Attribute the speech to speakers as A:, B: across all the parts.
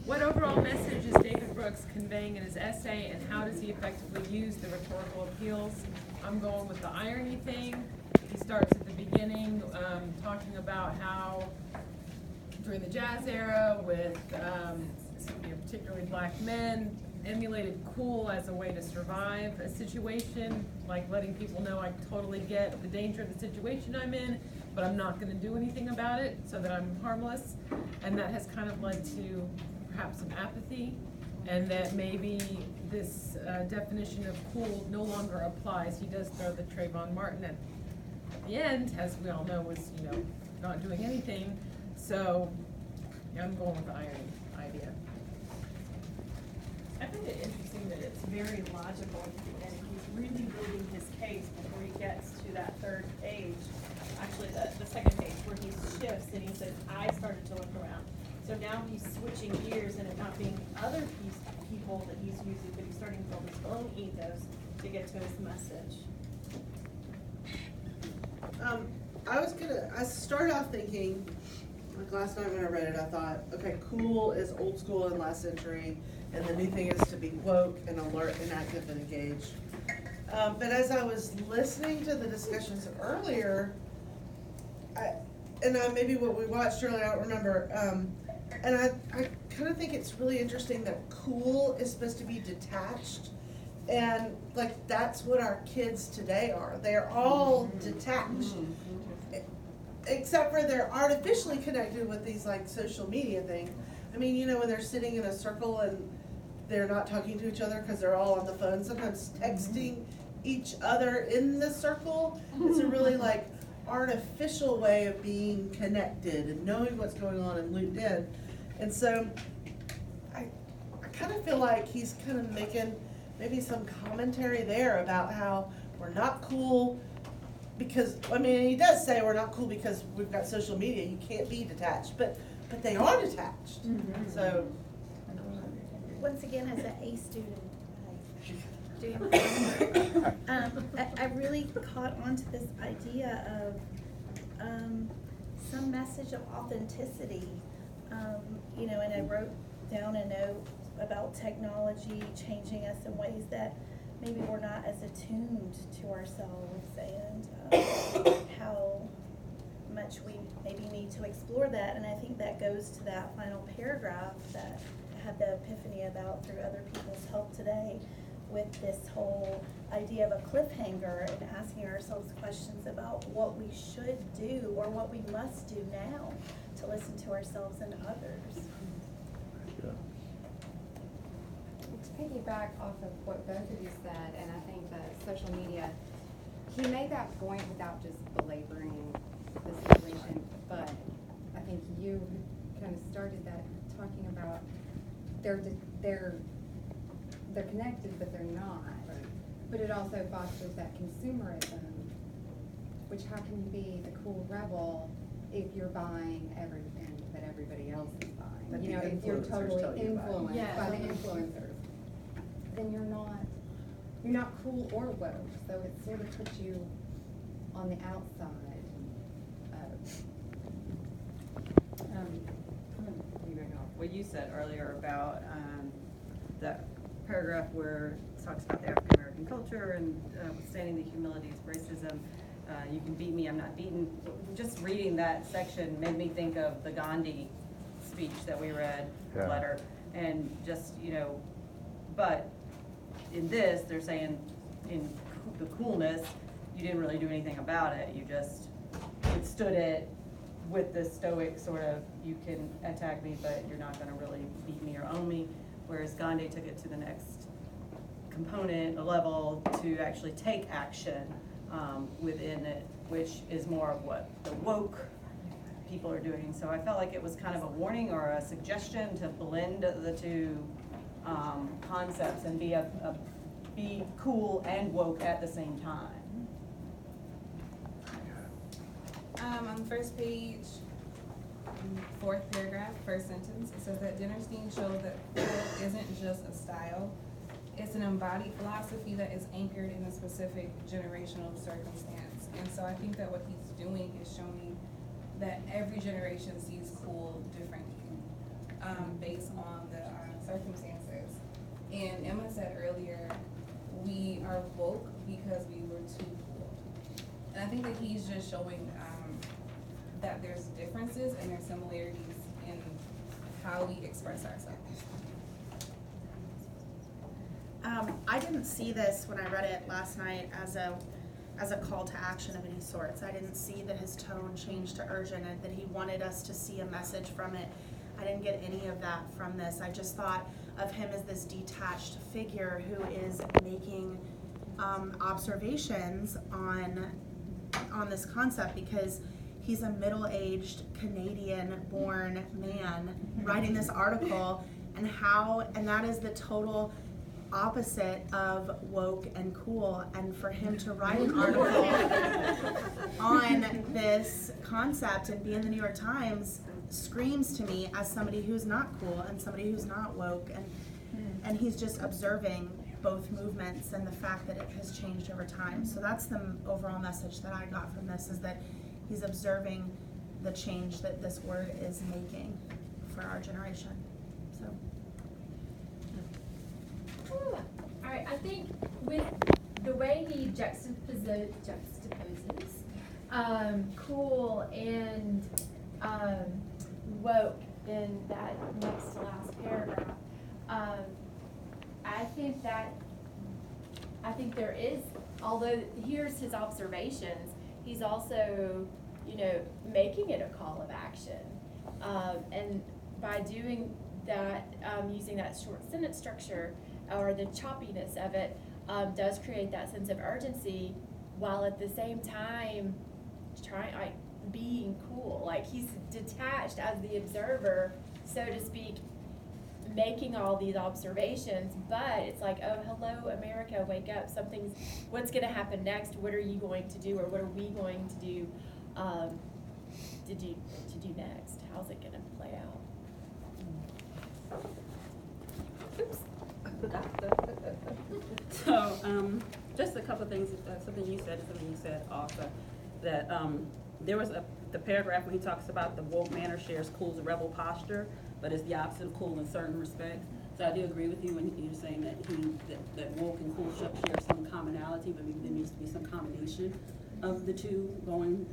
A: What overall message is David Brooks conveying in his essay, and how does he effectively use the rhetorical appeals? I'm going with the irony thing. He starts at the beginning, talking about how during the jazz era with particularly black men, emulated cool as a way to survive a situation, like letting people know I totally get the danger of the situation I'm in, but I'm not gonna do anything about it so that I'm harmless. And that has kind of led to perhaps some apathy, and that maybe this definition of cool no longer applies. He does throw the Trayvon Martin at the end, as we all know, was, not doing anything. So I'm going with the irony idea.
B: I find it interesting that it's very logical, and he's really building his case before he gets to that third page, actually the second page, where he shifts and he says, I started to look around. So now he's switching gears, and it not being other people that he's using, but he's starting to build his own ethos to get to his message.
C: I started off thinking, like last night when I read it, I thought, okay, cool is old school and last century, and the new thing is to be woke and alert and active and engaged. But as I was listening to the discussions earlier, maybe what we watched earlier, I don't remember, and I kind of think it's really interesting that cool is supposed to be detached, and like that's what our kids today are. They're all detached, except for they're artificially connected with these like social media thing. I mean, when they're sitting in a circle and they're not talking to each other because they're all on the phone, sometimes texting each other in the circle. It's a really like artificial way of being connected and knowing what's going on and looped in. And so I kind of feel like he's kind of making maybe some commentary there about how we're not cool because, he does say we're not cool because we've got social media. You can't be detached, but they are detached. Mm-hmm. So
D: once again, as an A student, I really caught on to this idea of some message of authenticity, and I wrote down a note about technology changing us in ways that maybe we're not as attuned to ourselves, and how much we maybe need to explore that. And I think that goes to that final paragraph that I had the epiphany about through other people's help today, with this whole idea of a cliffhanger and asking ourselves questions about what we should do or what we must do now to listen to ourselves and others.
E: Yeah.
F: To piggyback off of what both of you said, and I think that social media, he made that point without just belaboring the situation, but I think you kind of started that talking about they're connected, but they're not. Right. But it also fosters that consumerism, which how can you be the cool rebel if you're buying everything that everybody else is buying?
C: That
F: if you're totally influenced by the influencers, then you're not cool or woke. So it sort of puts you on the outside
G: what you said earlier about that paragraph where it talks about the African American culture and withstanding the humilities of racism. You can beat me, I'm not beaten. Just reading that section made me think of the Gandhi speech that we read, letter, and just, but in this, they're saying in the coolness, you didn't really do anything about it. You just withstood it with the stoic sort of, you can attack me, but you're not going to really beat me or own me. Whereas Gandhi took it to the next component, a level, to actually take action within it, which is more of what the woke people are doing. So I felt like it was kind of a warning or a suggestion to blend the two concepts and be cool and woke at the same time.
H: On the first page, fourth paragraph, first sentence, it says that Dinnerstein showed that cool isn't just a style, it's an embodied philosophy that is anchored in a specific generational circumstance. And so I think that what he's doing is showing that every generation sees cool differently, based on the And Emma said earlier, we are woke because we were too cool. And I think that he's just showing that there's differences and there's similarities in how we express ourselves.
D: I didn't see this when I read it last night as a call to action of any sorts. I didn't see that his tone changed to urgent and that he wanted us to see a message from it. I didn't get any of that from this. I just thought of him as this detached figure who is making observations on this concept, because he's a middle-aged Canadian-born man writing this article, and that is the total opposite of woke and cool. And for him to write an article on this concept and be in the New York Times screams to me as somebody who's not cool and somebody who's not woke, and he's just observing both movements and the fact that it has changed over time. So that's the overall message that I got from this, is that he's observing the change that this word is making for our generation. So.
E: All right, I think with the way he juxtaposes cool and woke in that next to last paragraph, I think there is, although here's his observations, he's also, making it a call of action. And by doing that, using that short sentence structure or the choppiness of it, does create that sense of urgency, while at the same time being cool. Like, he's detached as the observer, so to speak, making all these observations, but it's like, oh, hello, America, wake up, what's gonna happen next? What are you going to do, or what are we going to do, to do next? How's it gonna play out? Oops.
I: So, just a couple things, something you said and something you said also, that there was the paragraph when he talks about the woke manner shares cool's rebel posture, but it's the opposite of cool in certain respects. So I do agree with you when you're saying that that woke and cool share some commonality, but maybe there needs to be some combination of the two going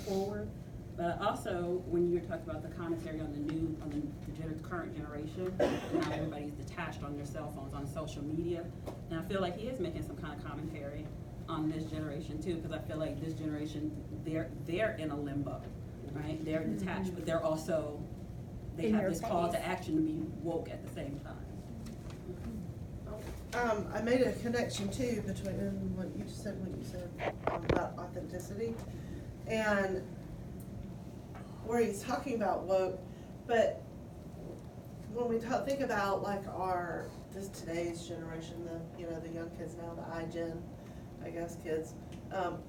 I: forward. But also, when you're talking about the commentary on the current generation, and how everybody's detached on their cell phones, on social media, and I feel like he is making some kind of commentary on this generation too, because I feel like this generation, they're in a limbo, right? They're detached, but they're also, they have this call to action to be woke at the same time.
C: I made a connection too between what you said about authenticity, and where he's talking about woke, but when we think about like today's generation, the young kids now, the iGen, I guess kids,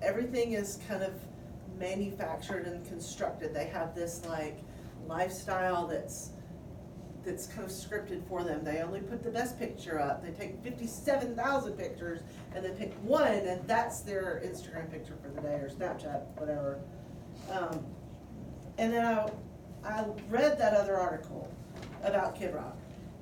C: everything is kind of manufactured and constructed. They have this like lifestyle that's kind of scripted for them. They only put the best picture up. They take 57,000 pictures and then pick one, and that's their Instagram picture for the day, or Snapchat, whatever. And then I read that other article about Kid Rock,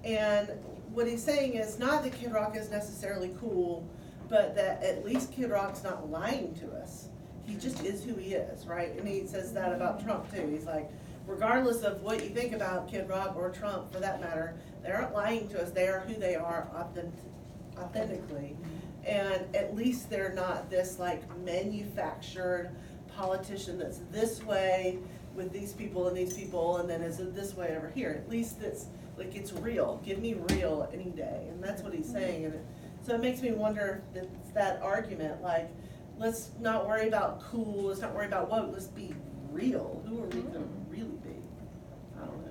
C: and what he's saying is not that Kid Rock is necessarily cool, but that at least Kid Rock's not lying to us. He just is who he is, right? And he says that about Trump too. He's like, regardless of what you think about Kid Rock or Trump for that matter, they aren't lying to us. They are who they are authentically. And at least they're not this like manufactured politician that's this way with these people, and then is this way over here. At least it's like, it's real. Give me real any day. And that's what he's saying. And so it makes me wonder if it's that argument, like, let's not worry about cool, let's not worry about what, let's be real. Who are we gonna really be? I don't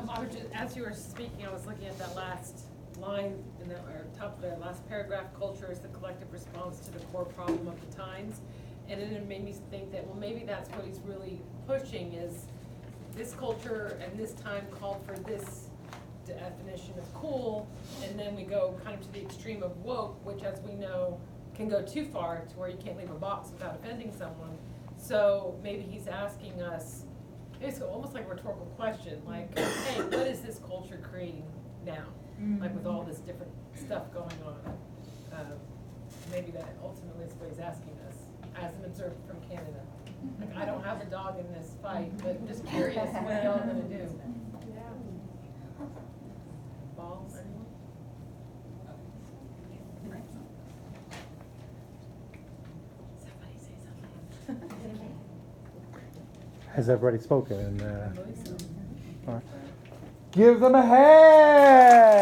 C: know.
A: I was just, as you were speaking, I was looking at that last line or top of the last paragraph, culture is the collective response to the core problem of the times. And then it made me think that, well, maybe that's what he's really pushing, is this culture and this time called for this definition of cool, and then we go kind of to the extreme of woke, which, as we know, can go too far to where you can't leave a box without offending someone. So maybe he's asking us, It's almost like a rhetorical question, like, hey, what is this culture creating now? Like with all this different stuff going on. Maybe that ultimately is what he's asking us, as an observer from Canada. Like, I don't have a dog in this fight, but I'm just curious, what are y'all gonna do? Ball, anyone? Somebody say something.
J: Has everybody spoken?
A: I believe so.
J: All right. Give them a hand!